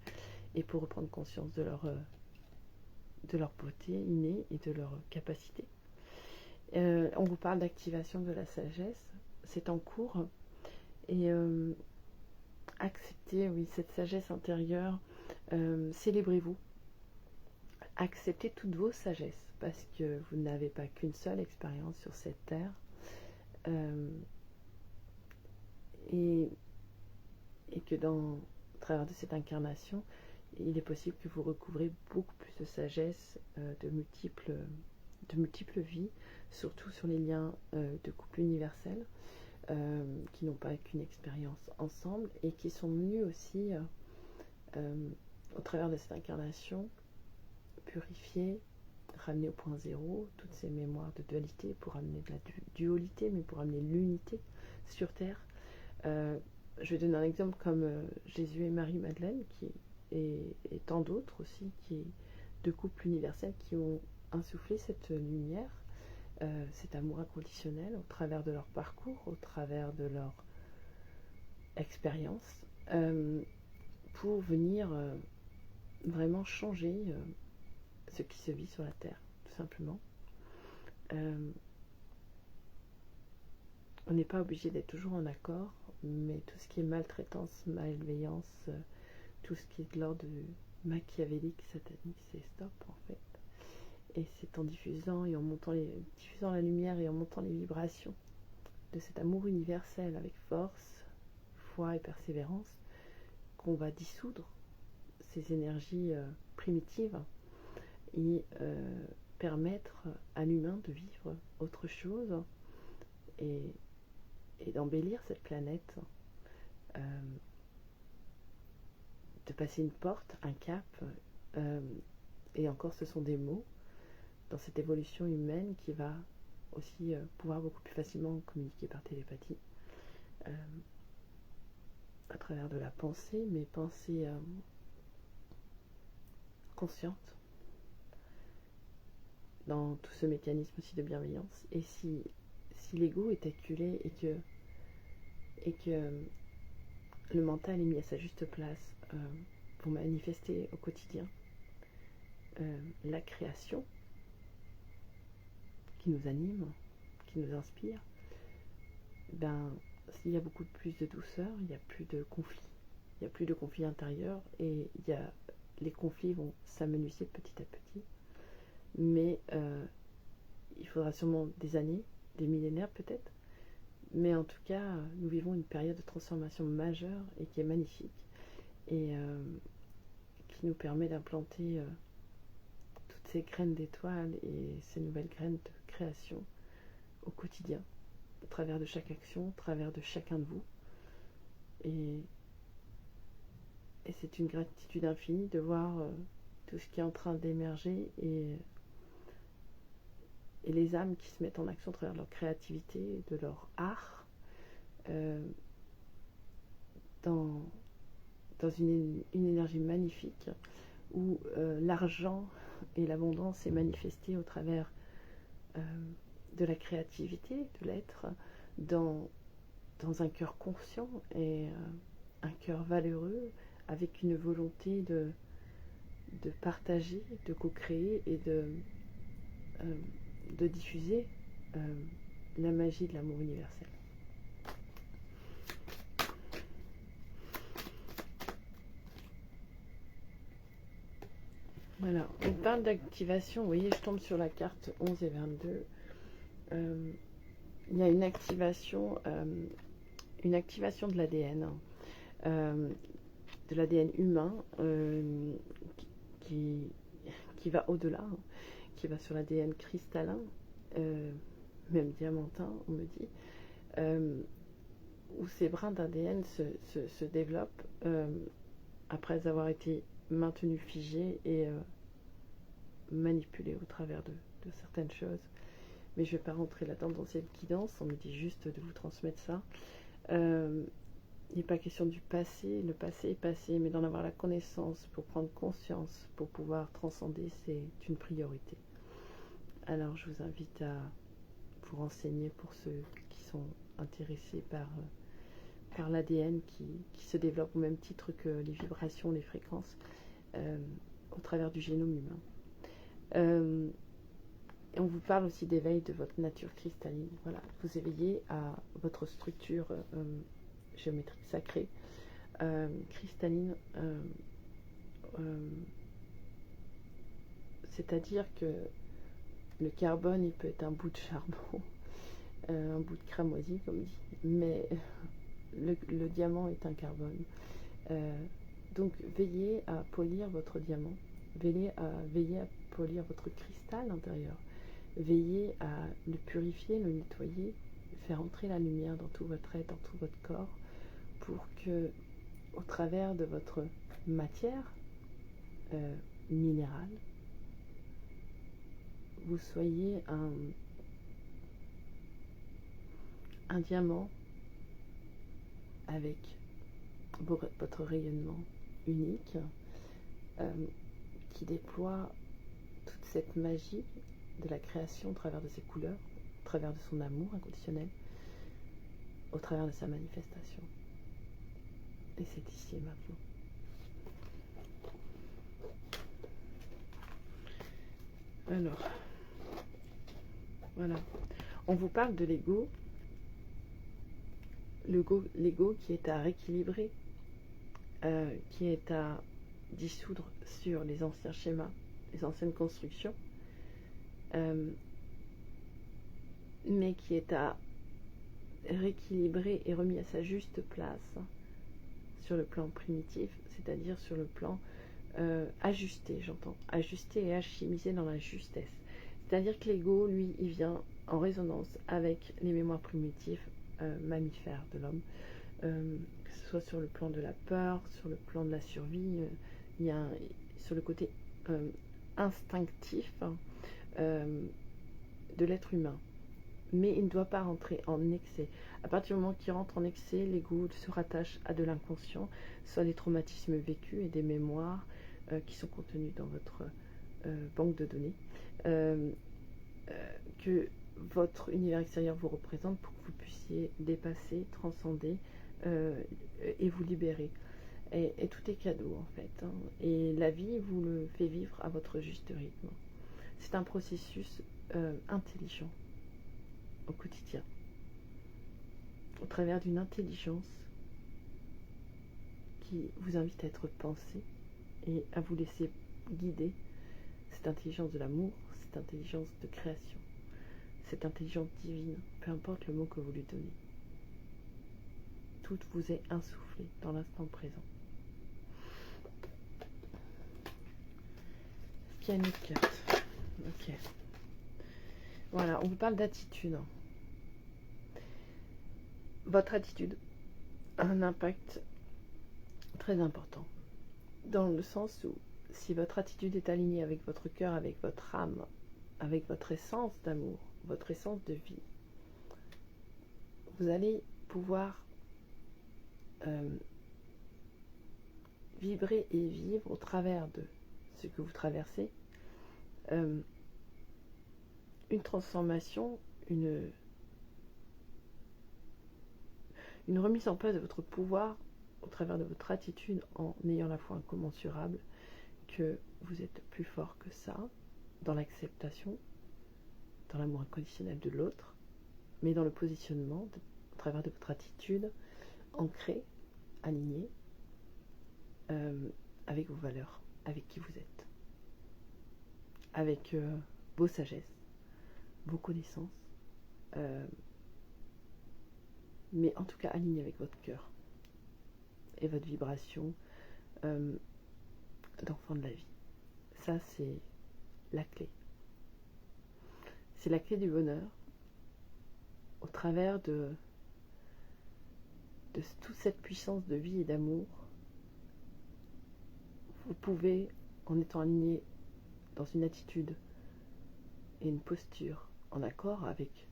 et pour reprendre conscience de leur beauté innée et de leur capacité. On vous parle d'activation de la sagesse, c'est en cours, et acceptez, oui, cette sagesse intérieure, célébrez-vous, acceptez toutes vos sagesses, parce que vous n'avez pas qu'une seule expérience sur cette terre, et que au travers de cette incarnation, il est possible que vous recouvrez beaucoup plus de sagesse, de multiples vies, surtout sur les liens de couple universel, qui n'ont pas qu'une expérience ensemble et qui sont venus aussi, au travers de cette incarnation, purifier, ramener au point zéro toutes ces mémoires de dualité pour amener de la dualité, mais pour amener l'unité sur Terre. Je vais donner un exemple comme Jésus et Marie-Madeleine, et tant d'autres aussi, de couples universels qui ont insufflé cette lumière, cet amour inconditionnel au travers de leur parcours, au travers de leur expérience, pour venir vraiment changer ce qui se vit sur la Terre, tout simplement. On n'est pas obligé d'être toujours en accord, mais tout ce qui est maltraitance, malveillance, tout ce qui est de l'ordre machiavélique, satanique, c'est stop en fait. Et c'est en diffusant et en diffusant la lumière et en montant les vibrations de cet amour universel avec force, foi et persévérance qu'on va dissoudre ces énergies primitives et permettre à l'humain de vivre autre chose et d'embellir cette planète, de passer une porte, un cap, et encore ce sont des mots dans cette évolution humaine qui va aussi pouvoir beaucoup plus facilement communiquer par télépathie, à travers de la pensée, mais pensée consciente, dans tout ce mécanisme aussi de bienveillance. Et si l'ego est acculé et que le mental est mis à sa juste place pour manifester au quotidien la création qui nous anime, qui nous inspire, ben, il y a beaucoup plus de douceur, il n'y a plus de conflits. Il n'y a plus de conflits intérieurs et les conflits vont s'amenuiser petit à petit. Mais il faudra sûrement des années, des millénaires peut-être. Mais en tout cas, nous vivons une période de transformation majeure et qui est magnifique et qui nous permet d'implanter toutes ces graines d'étoiles et ces nouvelles graines de création au quotidien, au travers de chaque action, au travers de chacun de vous. Et c'est une gratitude infinie de voir tout ce qui est en train d'émerger et les âmes qui se mettent en action à travers leur créativité, de leur art, dans une énergie magnifique où l'argent et l'abondance est manifestée au travers de la créativité, de l'être, dans un cœur conscient et un cœur valeureux, avec une volonté de partager, de co-créer et de diffuser la magie de l'amour universel. Voilà, on parle d'activation, vous voyez, je tombe sur la carte 11 et 22. Il y a une activation de l'ADN, humain, qui va au-delà, qui va sur l'ADN cristallin, même diamantin, on me dit, où ces brins d'ADN se développent après avoir été maintenus figés et manipulés au travers de certaines choses. Mais je ne vais pas rentrer là-dedans dans cette guidance, on me dit juste de vous transmettre ça. Il n'est pas question du passé, le passé est passé, mais d'en avoir la connaissance pour prendre conscience, pour pouvoir transcender, c'est une priorité. Alors je vous invite à vous renseigner pour ceux qui sont intéressés par l'ADN qui se développe au même titre que les vibrations, les fréquences, au travers du génome humain. Et on vous parle aussi d'éveil de votre nature cristalline. Voilà, vous éveillez à votre structure géométrique sacrée, cristalline, c'est-à-dire que le carbone, il peut être un bout de charbon, un bout de cramoisi, comme dit, mais le diamant est un carbone. Donc, veillez à polir votre diamant, veillez à polir votre cristal intérieur, veillez à le purifier, le nettoyer, faire entrer la lumière dans tout votre être, dans tout votre corps, pour que, au travers de votre matière minérale, vous soyez un diamant avec votre rayonnement unique qui déploie toute cette magie de la création au travers de ses couleurs, au travers de son amour inconditionnel, au travers de sa manifestation. Et c'est ici et maintenant. Alors, voilà. On vous parle de l'ego. L'ego qui est à rééquilibrer, qui est à dissoudre sur les anciens schémas, les anciennes constructions, mais qui est à rééquilibrer et remis à sa juste place sur le plan primitif, c'est-à-dire sur le plan ajusté, j'entends, ajusté et alchimisé dans la justesse. C'est-à-dire que l'ego, lui, il vient en résonance avec les mémoires primitives mammifères de l'homme, que ce soit sur le plan de la peur, sur le plan de la survie, il y a sur le côté instinctif de l'être humain. Mais il ne doit pas rentrer en excès. À partir du moment qu'il rentre en excès, l'ego se rattache à de l'inconscient, soit des traumatismes vécus et des mémoires qui sont contenus dans votre banque de données, que votre univers extérieur vous représente pour que vous puissiez dépasser, transcender et vous libérer. et tout est cadeau en fait, hein. Et la vie vous le fait vivre à votre juste rythme. C'est un processus intelligent au quotidien, au travers d'une intelligence qui vous invite à être pensé et à vous laisser guider. Cette intelligence de l'amour, cette intelligence de création, cette intelligence divine, peu importe le mot que vous lui donnez. Tout vous est insufflé dans l'instant présent. Est-ce qu'il y a une autre carte? Ok. Voilà, on vous parle d'attitude. Votre attitude a un impact très important. Dans le sens où, si votre attitude est alignée avec votre cœur, avec votre âme, avec votre essence d'amour, votre essence de vie, vous allez pouvoir vibrer et vivre au travers de ce que vous traversez, une transformation, une remise en place de votre pouvoir au travers de votre attitude, en ayant la foi incommensurable que vous êtes plus fort que ça, dans l'acceptation, dans l'amour inconditionnel de l'autre, mais dans le positionnement, au travers de votre attitude ancrée, alignée, avec vos valeurs, avec qui vous êtes, avec vos sagesses, vos connaissances, mais en tout cas aligné avec votre cœur et votre vibration d'enfant de la vie. Ça, c'est la clé. C'est la clé du bonheur au travers de toute cette puissance de vie et d'amour. Vous pouvez, en étant aligné dans une attitude et une posture en accord avec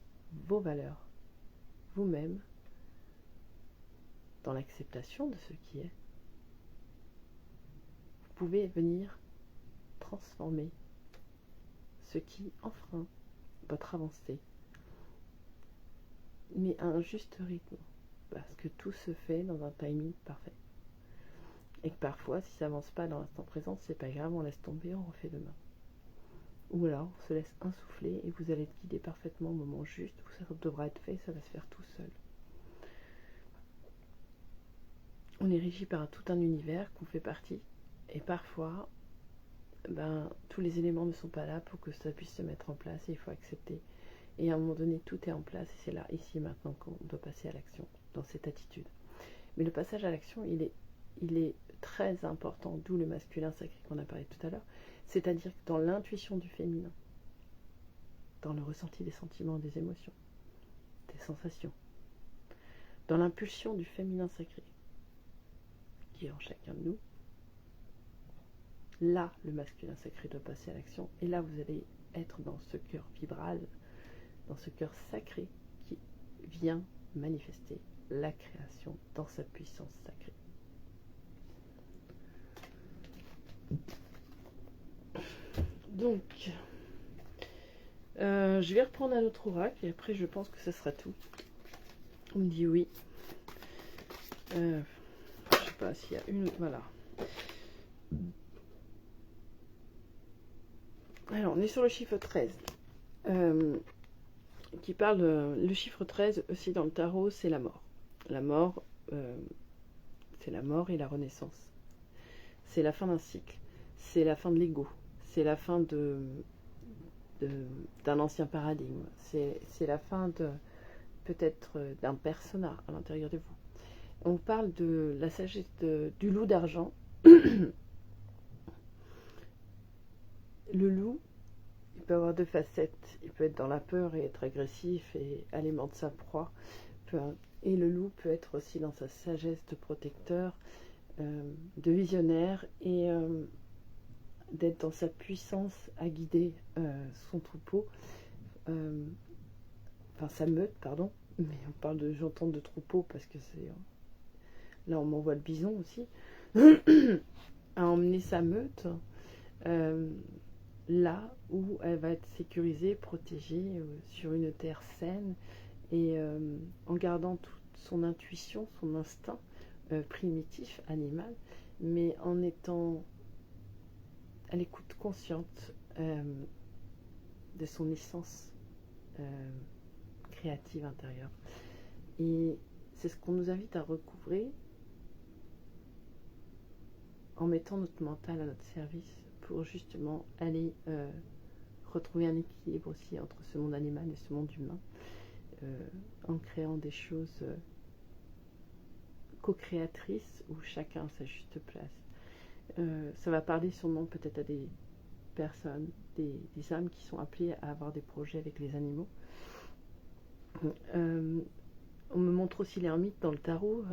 vos valeurs, vous-même, dans l'acceptation de ce qui est, vous pouvez venir transformer ce qui enfreint votre avancée, mais à un juste rythme, parce que tout se fait dans un timing parfait. Et que parfois, si ça avance pas dans l'instant présent, c'est pas grave, on laisse tomber, on refait demain. Ou alors, on se laisse insuffler et vous allez être guidé parfaitement au moment juste où ça devra être fait, ça va se faire tout seul. On est régi par tout un univers qu'on fait partie, et parfois, tous les éléments ne sont pas là pour que ça puisse se mettre en place, et il faut accepter. Et à un moment donné, tout est en place, et c'est là, ici, maintenant, qu'on doit passer à l'action, dans cette attitude. Mais le passage à l'action, il est très important, d'où le masculin sacré qu'on a parlé tout à l'heure, c'est-à-dire que dans l'intuition du féminin, dans le ressenti des sentiments, des émotions, des sensations, dans l'impulsion du féminin sacré, qui est en chacun de nous, là, le masculin sacré doit passer à l'action, et là, vous allez être dans ce cœur vibral, dans ce cœur sacré qui vient manifester la création dans sa puissance sacrée. Donc, je vais reprendre un autre oracle et après je pense que ce sera tout. On me dit oui. Je sais pas s'il y a une... Voilà. Alors, on est sur le chiffre 13. Qui parle... le chiffre 13 aussi dans le tarot, c'est la mort. La mort, c'est la mort et la renaissance. C'est la fin d'un cycle. C'est la fin de l'ego. C'est la fin d'un ancien paradigme. C'est la fin de peut-être d'un persona à l'intérieur de vous. On parle de la sagesse du loup d'argent. Le loup, il peut avoir deux facettes. Il peut être dans la peur et être agressif et alimenter sa proie. Et le loup peut être aussi dans sa sagesse de protecteur, de visionnaire et d'être dans sa puissance à guider son troupeau, enfin sa meute, pardon, mais on parle de, j'entends de troupeau parce que c'est, là on m'envoie le bison aussi, à emmener sa meute là où elle va être sécurisée, protégée, sur une terre saine, et en gardant toute son intuition, son instinct, primitif, animal, mais en étant à l'écoute consciente de son essence créative intérieure. Et c'est ce qu'on nous invite à recouvrer en mettant notre mental à notre service pour justement aller retrouver un équilibre aussi entre ce monde animal et ce monde humain, en créant des choses co-créatrices où chacun a sa juste place. Ça va parler sûrement peut-être à des personnes, des âmes qui sont appelées à avoir des projets avec les animaux. On me montre aussi l'ermite dans le tarot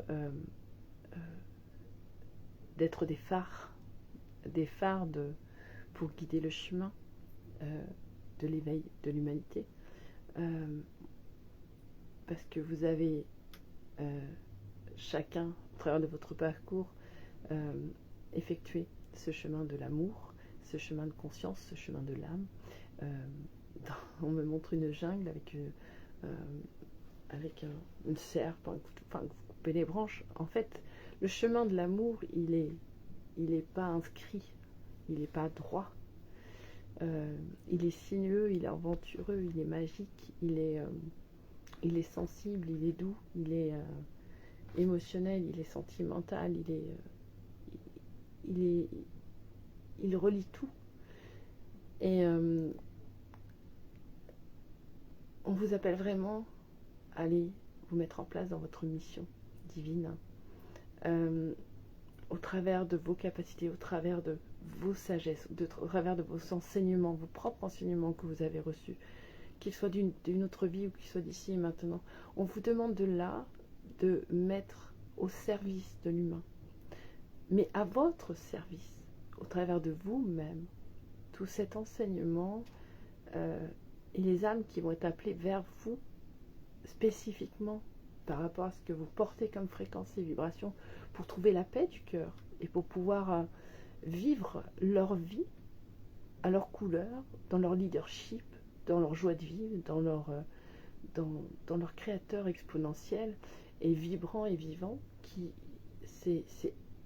d'être des phares pour guider le chemin de l'éveil de l'humanité. Parce que vous avez chacun, au travers de votre parcours, effectué ce chemin de l'amour, ce chemin de conscience, ce chemin de l'âme. On me montre une jungle avec une serpe, enfin, vous coupez les branches. En fait, le chemin de l'amour, il est pas inscrit, il n'est pas droit. Il est sinueux, il est aventureux, il est magique, il est sensible, il est doux, il est émotionnel, il est sentimental, il relie tout. Et on vous appelle vraiment à aller vous mettre en place dans votre mission divine, au travers de vos capacités, au travers de vos sagesses, au travers de vos enseignements, vos propres enseignements que vous avez reçus, qu'ils soient d'une autre vie ou qu'ils soient d'ici et maintenant. On vous demande de là, de mettre au service de l'humain, mais à votre service, au travers de vous-même, tout cet enseignement et les âmes qui vont être appelées vers vous spécifiquement par rapport à ce que vous portez comme fréquence et vibration pour trouver la paix du cœur et pour pouvoir vivre leur vie à leur couleur, dans leur leadership, dans leur joie de vivre, dans leur créateur exponentiel et vibrant et vivant, qui c'est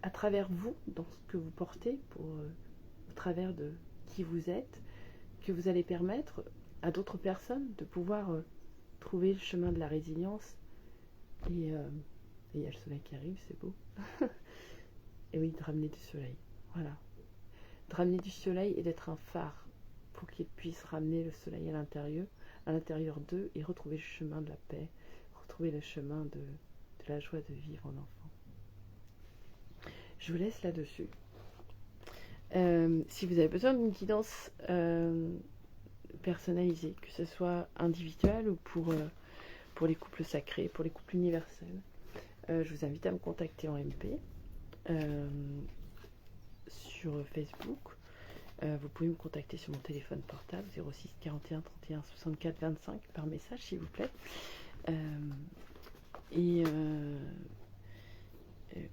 à travers vous, dans ce que vous portez, au travers de qui vous êtes, que vous allez permettre à d'autres personnes de pouvoir trouver le chemin de la résilience. Et il y a le soleil qui arrive, c'est beau. Et oui, de ramener du soleil. Voilà. De ramener du soleil et d'être un phare pour qu'il puisse ramener le soleil à l'intérieur d'eux et retrouver le chemin de la paix, retrouver le chemin de la joie de vivre en enfant. Je vous laisse là-dessus. Si vous avez besoin d'une guidance personnalisée, que ce soit individuelle ou pour les couples sacrés, pour les couples universels, je vous invite à me contacter en MP sur Facebook. Vous pouvez me contacter sur mon téléphone portable 06 41 31 64 25 par message s'il vous plaît.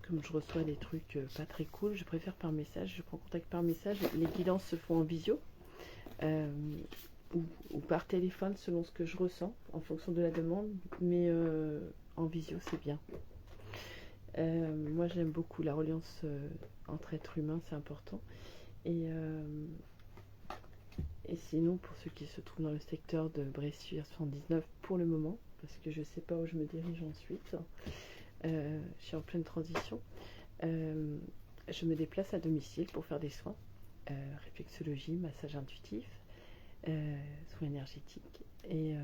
Comme je reçois des trucs pas très cool, je préfère par message, je prends contact par message. Les guidances se font en visio ou par téléphone selon ce que je ressens en fonction de la demande, mais en visio c'est bien. Moi j'aime beaucoup la reliance entre êtres humains, c'est important. Et sinon, pour ceux qui se trouvent dans le secteur de Bressuire 79 pour le moment, parce que je ne sais pas où je me dirige ensuite, je suis en pleine transition, je me déplace à domicile pour faire des soins, réflexologie, massage intuitif, soins énergétiques, et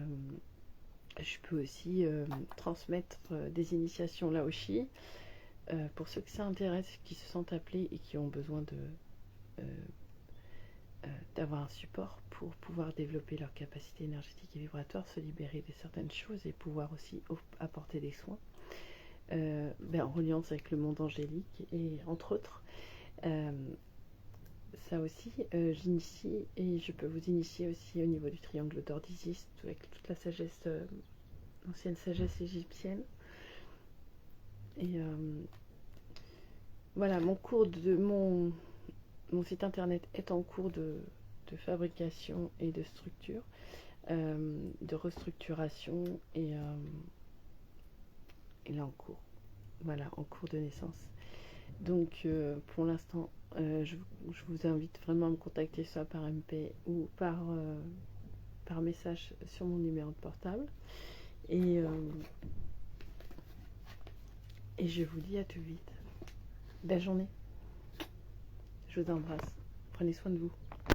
je peux aussi transmettre des initiations Laoshi pour ceux que ça intéresse, qui se sentent appelés et qui ont besoin d'avoir un support pour pouvoir développer leur capacité énergétique et vibratoire, se libérer de certaines choses et pouvoir aussi apporter des soins en reliance avec le monde angélique et entre autres. Ça aussi, j'initie et je peux vous initier aussi au niveau du triangle d'or d'Isis avec toute la sagesse, ancienne sagesse égyptienne. Et voilà, mon site internet est en cours de fabrication et de structure, de restructuration et là en cours. voilà, en cours de naissance. Donc pour l'instant, je vous invite vraiment à me contacter soit par MP ou par message sur mon numéro de portable. Et je vous dis à tout vite. Belle journée. Je vous embrasse. Prenez soin de vous.